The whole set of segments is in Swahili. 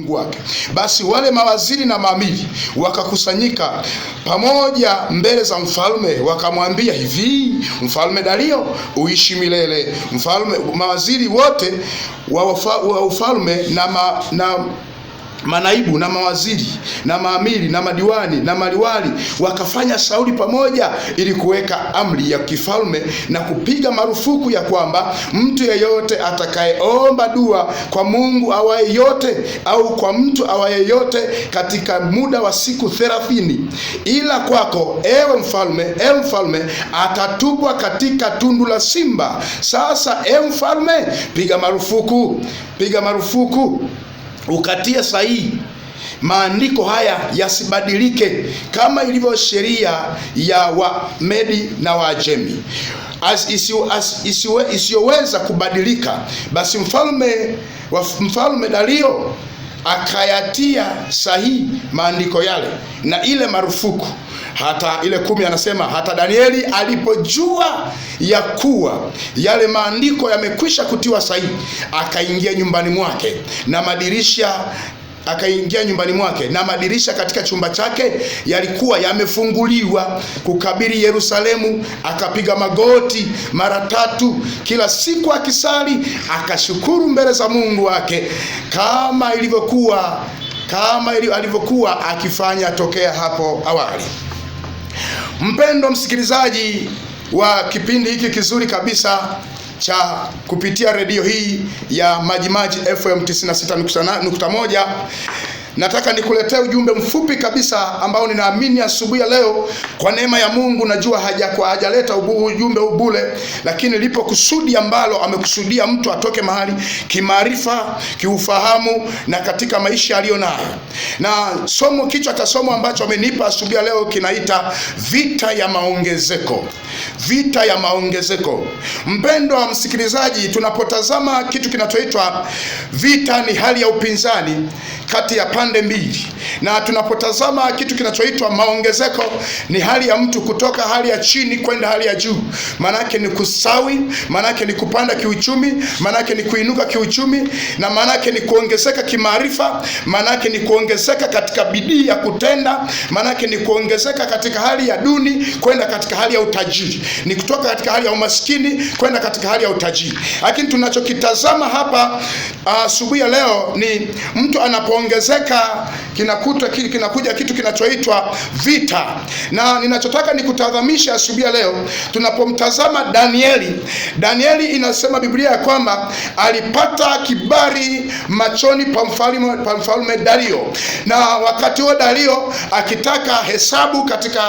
Mungu wake. Basi wale mawaziri na maamiri wakakusanyika pamoja mbele za mfalme, wakamwambia hivi: Mfalme Dario uishi milele. Mawaziri wote wa ufalme na manaibu na mawaziri na maamiri na madiwani na maliwali wakafanya shauri pamoja ili kuweka amri ya kifalme na kupiga marufuku ya kwamba mtu yeyote atakayeomba dua kwa Mungu awaye yote au kwa mtu awaye yote katika muda wa siku 30, ila kwako ewe mfalme atatupwa katika tundu la simba. Sasa ewe mfalme, piga marufuku ukatie sahihi maandiko haya yasibadilike, kama ilivyo sheria ya Wamedi na Waajemi isiyoweza kubadilika. Basi mfalme Dario akayatia sahihi maandiko yale na ile marufuku. Hata ile 10 anasema, hata Danieli alipojua ya kuwa yale maandiko yamekwisha kutiwa sahihi, akaingia nyumbani mwake na madirisha katika chumba chake yalikuwa yamefunguliwa kukabiri Yerusalemu. Akapiga magoti mara 3 kila siku akisali, akashukuru mbele za Mungu wake kama alivyokuwa akifanya tokea hapo awali. Mpendwa msikilizaji wa kipindi hiki kizuri kabisa cha kupitia redio hii ya Majimaji FM 96.1, nataka nikuletee ujumbe mfupi kabisa ambao ninaamini asubuhi ya leo kwa neema ya Mungu, najua hajaleta ujumbe bure, lakini lipo kusudi ambalo amekusudia mtu atoke mahali kimaarifa, kiufahamu na katika maisha aliyo nayo. Na kichwa cha somo ambacho amenipa asubuhi ya leo kinaita vita ya maongezeko. Vita ya maongezeko. Mpendwa msikilizaji, tunapotazama kitu kinachoitwa vita, ni hali ya upinzani kati ya pande mbili, na tunapotazama kitu kinachoitwa maongezeko ni hali ya mtu kutoka hali ya chini kwenda hali ya juu. Manake ni kusawi, manake ni kupanda kiuchumi, manake ni kuinuka kiuchumi, na manake ni kuongezeka kimaarifa, manake ni kuongezeka katika bidii ya kutenda, manake ni kuongezeka katika hali ya duni kwenda katika hali ya utajiri, ni kutoka katika hali ya umaskini kwenda katika hali ya utajiri. Lakini tunachokitazama hapa asubuhi ya leo ni mtu anapoongezeka kinakuja kitu kinachoitwa vita. Na ninachotaka nikutazamisha asubuhi ya leo, tunapomtazama Danieli inasema Biblia ya kwamba alipata kibali machoni pa mfalme Dario. Na wakati huo Dario akitaka hesabu katika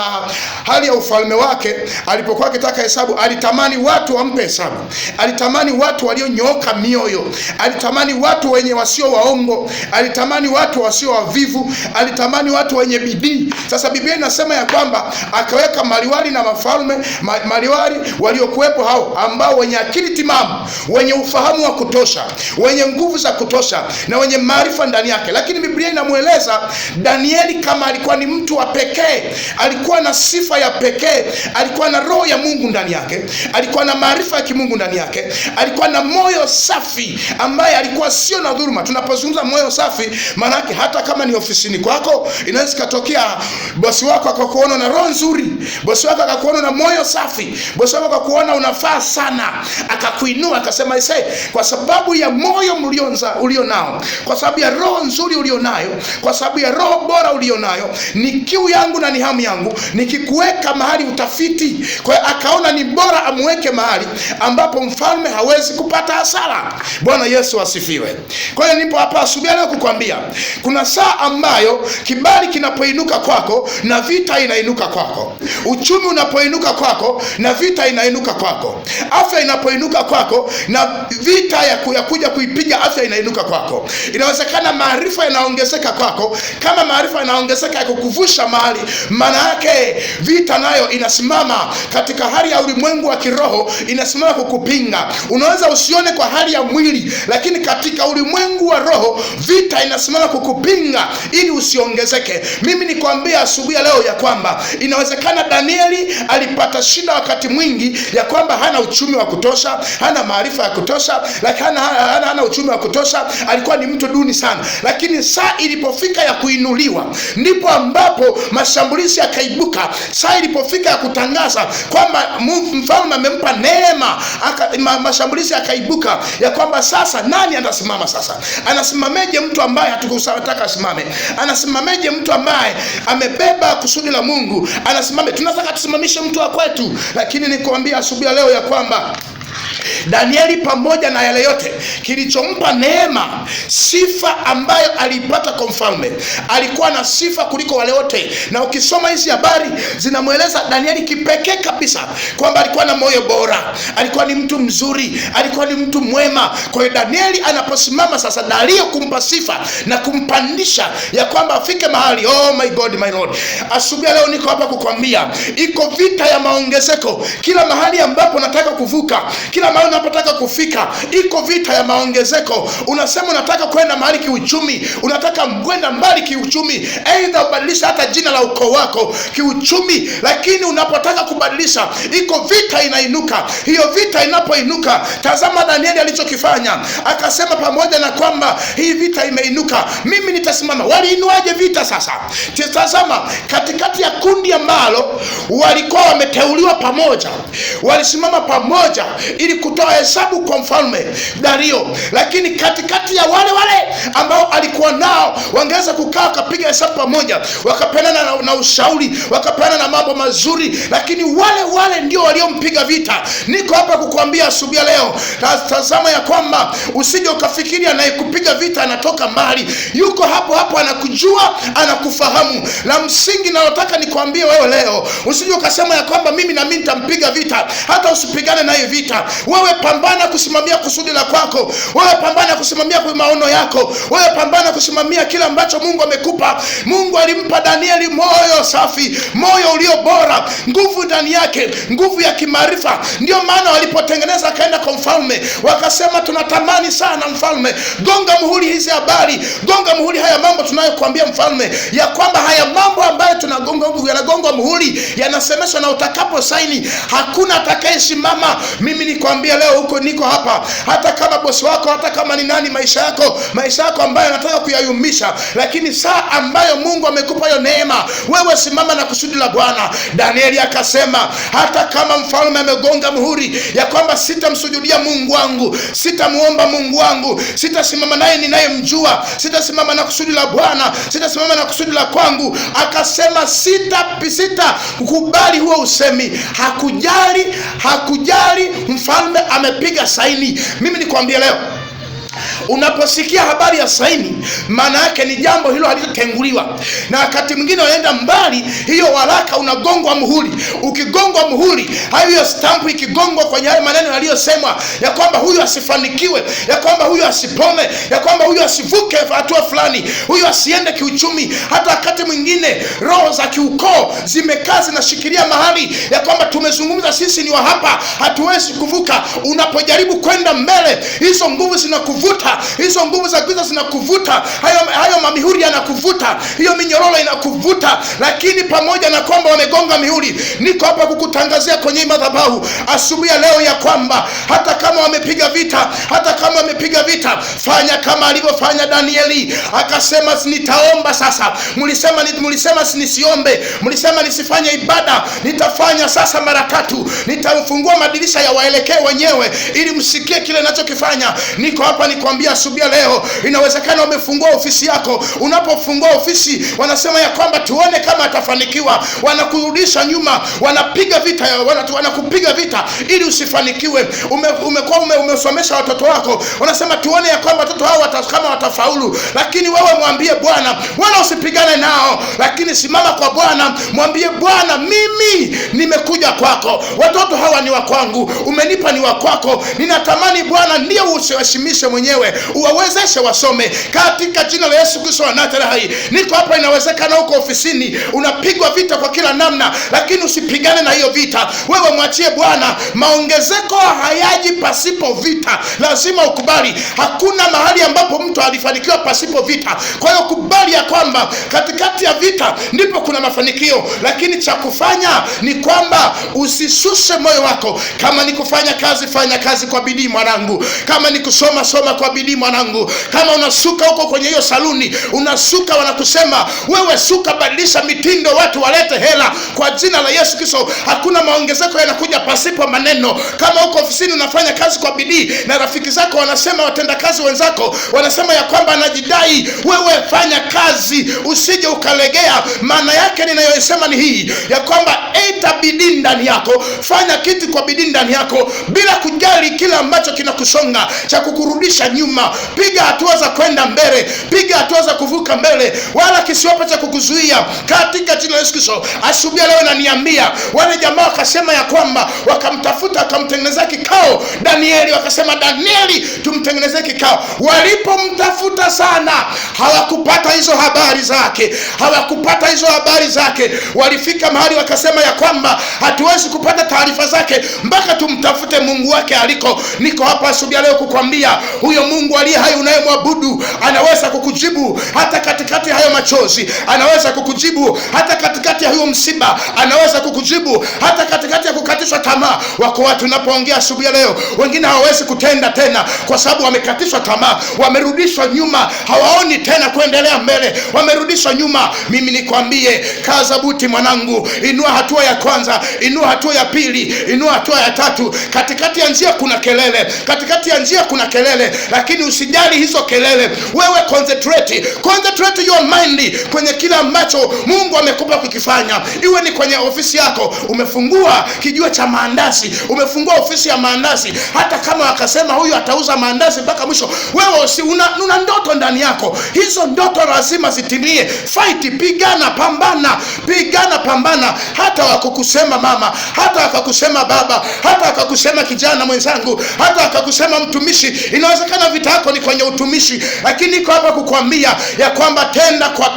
hali ya ufalme wake, alipokuwa akitaka hesabu, alitamani watu wampe hesabu, alitamani watu walionyooka mioyo, alitamani watu wenye wasio waongo, alitamani watu wasio wavivu, alitamani watu wenye bidii. Sasa Biblia inasema ya kwamba akaweka maliwali na maliwali waliokuwepo hao ambao wenye akili timamu, wenye ufahamu wa kutosha, wenye nguvu za kutosha na wenye maarifa ndani yake. Lakini Biblia inamueleza Danieli kama alikuwa ni mtu wa pekee, alikuwa na sifa ya pekee, alikuwa na roho ya Mungu ndani yake, alikuwa na maarifa ya kimungu ndani yake, alikuwa na moyo safi ambaye alikuwa sio na dhuluma. Tunapozungumza moyo safi, maana yake hata kama ni ofisini kwako, inaweza katokea bosi wako akakuona na roho nzuri, bosi wako akakuona na moyo safi, bosi wako akakuona unafaa sana, akakuinua akasema kwa sababu ya moyo ulionao, kwa sababu ya roho nzuri ulionayo, kwa sababu ya roho bora ulionayo, ni kiu yangu na ni hamu yangu nikikuweka mahali utafiti. Kwa hiyo akaona ni bora amweke mahali ambapo mfalme hawezi kupata hasara. Bwana Yesu asifiwe. Kwa hiyo nipo hapa asubuhi leo kukwambia kuna saa ambayo kibali kinapoinuka kwako na vita inainuka kwako. Uchumi unapoinuka kwako na vita inainuka kwako. Afya inapoinuka kwako na vita ya kuja kuipiga afya inainuka kwako. Inawezekana maarifa yanaongezeka kwako. Kama maarifa yanaongezeka ya kukuvusha mahali, maana yake vita nayo inasimama katika hali ya ulimwengu wa kiroho, inasimama kukupinga. Unaweza usione kwa hali ya mwili, lakini katika ulimwengu wa roho vita inasimama wanasimama kukupinga ili usiongezeke. Mimi nikwambia asubuhi ya leo ya kwamba inawezekana Danieli alipata shida wakati mwingi ya kwamba hana uchumi wa kutosha, hana maarifa ya kutosha, lakini hana uchumi wa kutosha, alikuwa ni mtu duni sana. Lakini saa ilipofika ya kuinuliwa, ndipo ambapo mashambulizi yakaibuka. Saa ilipofika ya kutangaza kwamba mfalme amempa neema, mashambulizi yakaibuka ya kwamba sasa nani anasimama sasa? Anasimameje mtu ambaye hatukusataka asimame? Anasimameje mtu ambaye amebeba kusudi la Mungu? Anasimame, tunataka tusimamishe mtu wa kwetu. Lakini nikwambia asubuhi ya leo ya kwamba Danieli pamoja na yale yote, kilichompa neema, sifa ambayo alipata kwa mfalme, alikuwa na sifa kuliko wale wote. Na ukisoma hizi habari zinamweleza Danieli kipekee kabisa kwamba alikuwa na moyo bora, alikuwa ni mtu mzuri, alikuwa ni mtu mwema. Kwa hiyo Danieli anaposimama sasa, Dario kumpa sifa na kumpandisha ya kwamba afike mahali. Oh my God, my Lord, asubuhi leo niko hapa kukwambia iko vita ya maongezeko. Kila mahali ambapo nataka kuvuka, kila mahali unapotaka kufika, iko vita ya maongezeko. Unasema unataka kwenda mahali kiuchumi, unataka kwenda mbali kiuchumi, aidha ubadilisha hata jina la ukoo wako kiuchumi, lakini unapotaka kubadilisha, iko vita inainuka. Hiyo vita inapoinuka, tazama Danieli alichokifanya, akasema pamoja na kwamba hii vita imeinuka, mimi nitasimama. Waliinuaje vita sasa? Tazama, katikati ya kundi ambalo walikuwa wameteuliwa pamoja, walisimama pamoja ili kutoa hesabu kwa mfalme Dario. Lakini katikati ya wale ambao alikuwa nao, wangeweza kukaa wakapiga hesabu pamoja, wakapeana na ushauri, wakapeana na mambo mazuri, lakini wale ndio waliompiga vita. Niko hapa kukuambia asubuhi ya leo, tazama ya kwamba usije ukafikiri anayekupiga vita anatoka mbali. Yuko hapo hapo, anakujua, anakufahamu. La msingi nalotaka nikwambie wewe leo, usije ukasema ya kwamba mimi nitampiga vita. Hata usipigane naye vita. Wewe pambana kusimamia kusudi la kwako. Wewe pambana kusimamia maono yako. Wewe pambana kusimamia kila ambacho Mungu amekupa. Mungu alimpa Danieli moyo safi, moyo ulio bora, nguvu ndani yake, nguvu ya kimaarifa. Ndio maana walipotengeneza akaenda kwa mfalme, wakasema tunatamani sana mfalme, gonga muhuri hizi habari, gonga muhuri haya mambo tunayokuambia mfalme, ya kwamba haya mambo ambayo yanagongwa muhuri yanasemeshwa, na utakapo saini hakuna atakayesimama. Mimi nikwambia leo, huko niko hapa, hata kama bosi wako, hata kama ni nani, maisha yako ambayo anataka kuyayumisha, lakini saa ambayo Mungu amekupa hiyo neema, wewe simama na kusudi la Bwana. Danieli akasema hata kama mfalme amegonga muhuri ya kwamba sitamsujudia Mungu wangu, sitamuomba Mungu wangu, sitasimama naye ninayemjua, sitasimama na kusudi la Bwana, sitasimama na kusudi la kwangu, akasema sita kukubali huo usemi. Hakujali mfalme amepiga saini. Mimi nikwambia leo, unaposikia habari ya saini, maana yake ni jambo hilo halitatenguliwa. Na wakati mwingine wanaenda mbali, hiyo waraka unagongwa muhuri. Ukigongwa muhuri, hiyo stampu ikigongwa kwenye hayo maneno yaliyosemwa ya kwamba huyu asifanikiwe, ya kwamba huyu asipone, ya kwamba huyu asivuke hatua fulani, huyu asiende kiuchumi. Hata wakati mwingine roho za kiukoo zimekaa zinashikilia mahali ya kwamba tumezungumza sisi ni wa hapa, hatuwezi kuvuka. Unapojaribu kwenda mbele, hizo nguvu zinakuvuta, hizo nguvu za giza zinakuvuta, hayo mamihuri yanakuvuta, hiyo minyororo inakuvuta. Lakini pamoja na kwamba wamegonga mihuri, niko hapa kukutangazia kwenye madhabahu asubuhi ya leo ya kwamba hata kama wamepiga vita, fanya kama alivyofanya Danieli. Akasema nitaomba sasa. Mlisema nisiombe, mlisema nisifanye ibada, nitafanya sasa mara 3. Nitafungua madirisha ya waelekee wenyewe ili msikie kile ninachokifanya. Niko hapa nikwambia asubuhi leo, inawezekana umefungua ofisi yako. Unapofungua ofisi, wanasema ya kwamba tuone kama atafanikiwa, wanakurudisha nyuma, wanapiga vita, wanakupiga vita ili usifanikiwe. Umesomesha watoto wako, wanasema tuone ya kwamba watoto hao kama watafaulu. Lakini wewe mwambie Bwana, wala usipigane nao, lakini simama kwa Bwana, mwambie Bwana, mimi nimekuja kwako, watoto hawa ni wa kwangu, umenipa ni wa kwako. Ninatamani Bwana ndio usiwashimishe mwenyewe, uwawezeshe wasome katika jina la Yesu Yesu Kristo wa Nazareti. Niko hapa, inawezekana huko ofisini unapigwa vita kwa kila namna, lakini usipigane na hiyo vita. Wewe mwachie Bwana. Maongezeko hayaji pasipo vita. Lazima ukubali, hakuna mahali ambapo mtu alifanikiwa pasipo vita. Kwa hiyo kubali ya kwamba katikati ya vita ndipo kuna mafanikio, lakini cha kufanya ni kwamba usishushe moyo wako. Kama ni kufanya kazi, fanya kazi kwa bidii mwanangu. Kama ni kusoma, soma kwa bidii mwanangu. Kama unasuka huko kwenye hiyo saluni, unasuka, wanakusema wewe suka, badilisha mitindo, watu walete hela kwa jina la Yesu Kristo. Hakuna maongezeko yanakuja pasipo maneno. Kama huko ofisini unafanya kazi kwa bidii na rafiki zako wanasema, watendakazi wenzako wanasema ya kwamba anajidai, wewe fanya kazi, usije ukalegea. Maana yake ninayosema ni hii ya kwamba eta bidii ndani yako, fanya kitu kwa bidii ndani yako bila kujali kile ambacho kinakusonga cha kukurudisha nyuma. Piga hatua za kwenda mbele, piga hatua za kuvuka mbele, wala kisiwapo cha kukuzuia katika jina la Yesu Kristo. Asubuhi leo naniambia wale jamaa wakasema ya kwamba wakamtafuta, wakamtengenezea kikao Danieli, wakasema Danieli tumtengenezee kikao. Walipomtafuta sana hawakupata hizo habari zake, hawakupata hizo habari zake. Walifika mahali wakasema ya kwamba hatuwezi kupata taarifa zake mpaka tumtafute Mungu wake aliko. Niko hapa asubuhi leo kukwambia huyo Mungu aliye hai unayemwabudu anaweza kukujibu hata katikati hayo machozi, anaweza kukujibu hata katikati ya huyo msiba, anaweza kukujibu hata katikati ya kukatishwa tamaa. Wako watu napoongea asubuhi leo, wengine hawawezi kutenda tena kwa sababu wamekatishwa tamaa, wamerudishwa nyuma, hawaoni tena kuendelea mbele, wamerudishwa nyuma. Mimi nikwambie, kaza buti mwanangu, inua hatua ya kwanza, inua hatua ya pili, inua hatua ya tatu. Katikati ya njia kuna kelele, katikati ya njia kuna kelele, lakini usijali hizo kelele. Wewe concentrate your mind kwenye kile ambacho Mungu amekupa kukifanya. Iwe ni kwenye ofisi yako, umefungua kijiwe cha maandazi, umefungua ofisi ya maandazi. Hata kama wakasema huyu atauza maandazi mpaka mwisho, wewe una ndoto ndani yako. Hizo ndoto lazima zitimie. Fight, pigana, pambana. Hata wakakusema mama, hata wakakusema baba, hata wakakusema kijana mwenzangu, hata wakakusema mtumishi. Inawezekana vita yako ni kwenye utumishi, lakini niko hapa kukwambia ya kwamba tenda kwa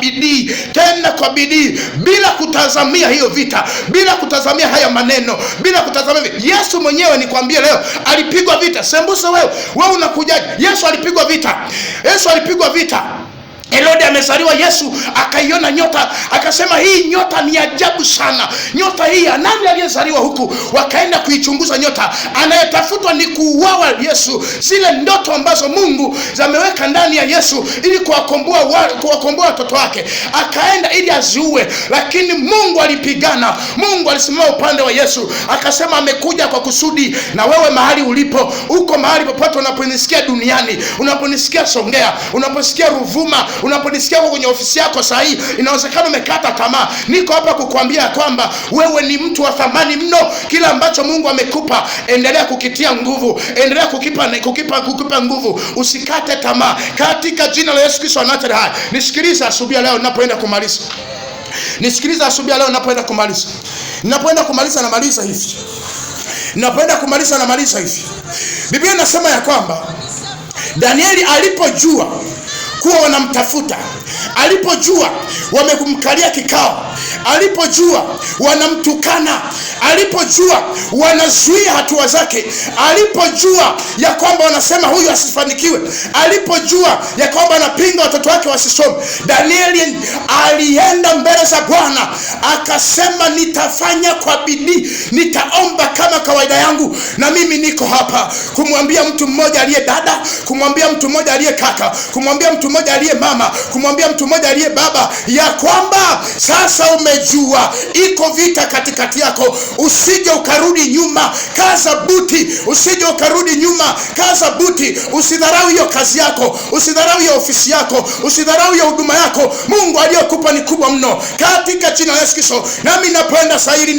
bidii bila kutazamia hiyo vita, bila kutazamia haya maneno, bila kutazamia. Yesu mwenyewe nikwambie leo alipigwa vita. Sembuse wewe unakujaje? Yesu alipigwa vita. Herode amezaliwa, Yesu akaiona nyota, akasema hii nyota ni ajabu sana. Nyota hii ya nani aliyezaliwa huku? Wakaenda kuichunguza nyota. Anayetafutwa ni kuuawa Yesu. Zile ndoto ambazo Mungu zameweka ndani ya Yesu ili kuwakomboa watoto wake, akaenda ili aziue, lakini Mungu alipigana. Mungu alisimama upande wa Yesu, akasema amekuja kwa kusudi. Na wewe mahali ulipo, uko mahali popote unaponisikia duniani, unaponisikia Songea, unaposikia Ruvuma, unaponisikia kwenye ofisi yako saa hii, inawezekana umekata tamaa. Niko hapa kukuambia kwamba wewe ni mtu wa thamani mno. Kila ambacho Mungu amekupa, endelea kukitia nguvu, endelea kukipa nguvu. Usikate tamaa katika jina la Yesu Kristo wa Nazareti. Nisikilize asubuhi leo ninapoenda kumaliza. Ninapoenda kumaliza hivi. Biblia inasema ya kwamba Danieli alipojua kuwa wanamtafuta, alipojua wamemkalia kikao, alipojua wanamtukana, alipojua wanazuia hatua zake, alipojua ya kwamba wanasema huyu asifanikiwe, alipojua ya kwamba anapinga watoto wake wasisome, Danieli alienda mbele za Bwana akasema, nitafanya kwa bidii, nitaomba kama kawaida yangu. Na mimi niko hapa kumwambia mtu mmoja aliye dada, kumwambia mtu mmoja aliye kaka, kumwambia mtu mmoja aliye mama, kumwambia mtu mmoja aliye baba, ya kwamba sasa umejua iko vita katikati yako. Usije ukarudi nyuma, kaza buti. Usije ukarudi nyuma, kaza buti. Usidharau hiyo kazi yako, usidharau hiyo ofisi yako, usidharau hiyo huduma yako. Mungu aliyokupa ni kubwa mno katika jina la Yesu Kristo. Nami napoenda sasa ili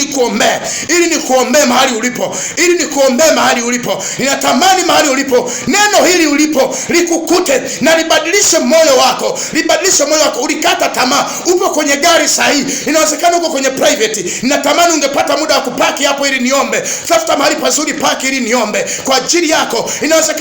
nikuombee mahali ulipo, ninatamani mahali ulipo neno hili ulipo likukute na libadilishe moyo wako. Ulikata tamaa, upo kwenye gari sahihi, inawezekana uko kwenye private, ninatamani ungepata muda wa kupaki hapo ili niombe. Tafuta mahali pazuri paki ili niombe kwa ajili yako. Inawezekana